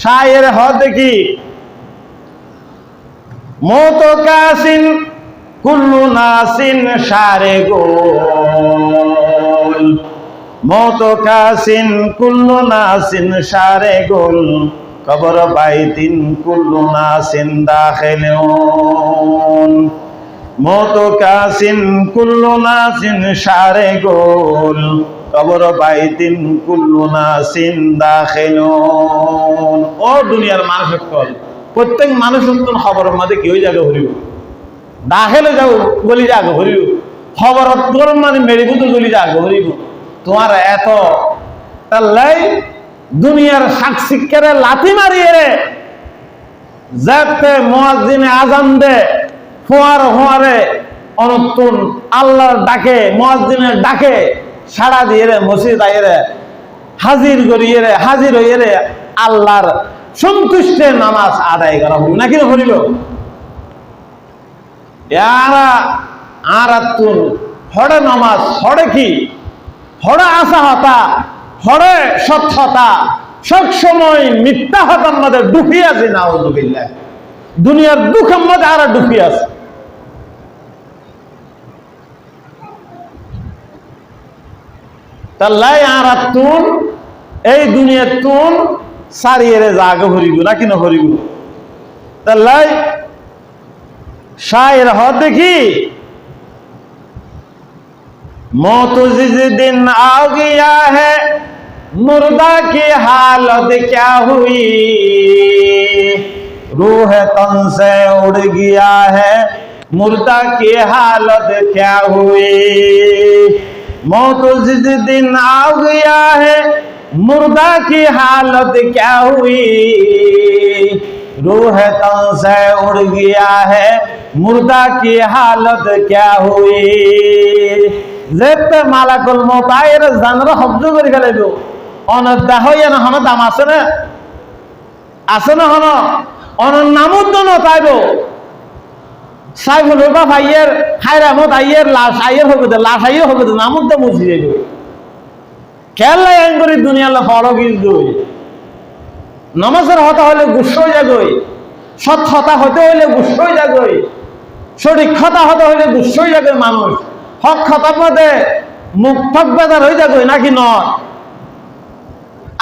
শায়ের হদ কি মৌত কাসিন কুল্লু নাসিন সারে গোল মৌত কাসিন কুল্লু নাসিন সারে গোল কবর বাইতিন কুল্লু নাসিন দাখিলুন মৌত কাসিন কুল্লু নাসিন সারে গোল কবর বাইতিন কুল্লু নাসিন দাখিলুন। ও দুনিয়ার মানুষ সকল, প্রত্যেক মানুষ খবরের মধ্যে কি হয়ে যাবে হরিব দাখিলে যাও গলি যাগ হরিব খবর তোর মানে মেরিব তো গলি যাগ হরিব তোমার এত তাল্লাই দুনিয়ার শাক শিক্ষারে লাথি মারিয়ে যাতে মুয়াজ্জিনে আজান দে ফোয়ার ফোয়ারে অনতুন আল্লাহর ডাকে মুয়াজ্জিনের ডাকে সাড়া দিয়ে রে মসজিদ আইয়ে রে হাজির করিয়ে রে হাজির হইয়ে রে আল্লাহর সন্তুষ্টে নামাজ আদায় করা হইব নাকি হরিল আরাতুন হড়ে নামাজ হড়ে কি হড়ে আশা হতা হড়ে সত্যতা সব সময় মিথ্যা হতার মধ্যে ডুবি আছে নাউযুবিল্লাহ দুনিয়ার দুঃখের মধ্যে আর ডুবি আছে তাল্লাই আরাতুন এই দুনিয়ার তুন সারিয়ে জাগ হরিব নাকি না হরিব তাল্লাই शायर हो देखी मौत जिस दिन आ गया है मुर्दा की हालत क्या हुई रूह तन से उड़ गया है मुर्दा की हालत क्या हुई मौत जिस दिन आ गया है मुर्दा की हालत क्या हुई रूह तन से उड़ गया है मुर्दा की हालत क्या हुई जेते मालाकुल मौत आएर जानर शब्द করে গেলেব অনদা হইয়া না হন দাম আছে না হন অন নামুদ ন তাইব সাইফুল বাবা ভাইয়ের খায়রামত আইয়ের লাশ আইয়ের হবে লাশ আইয়ের হবে নামুদ দা মুছি যাইব খেলা এঙ্গরি দুনিয়া লা ফলো গিল দই নামাজের হতা হলে গুসো যাগই সৎ হতা হতে হলে গুসো যাগই সঠিক কথা হতে হলে গুসো যাবে মানুষ হক কথা পদে মুখ ঠক বেদার হয়ে যাগই নাকি নয়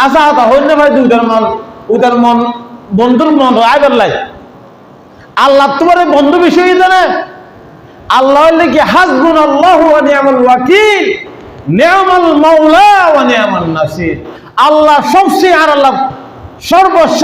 আশা হতা হইল ভাই উদার মন বন্ধুর মন আইবার লাই আল্লাহ তোমার বন্ধু বিষয় জানে আল্লাহ হইলে কি হাসবুনাল্লাহু ওয়া নি'মাল ওয়াকিল নি'মাল মাওলা ওয়া নি'মান নাসির আল্লাহ সবচেয়ে আর আল্লাহ সর্বশেষ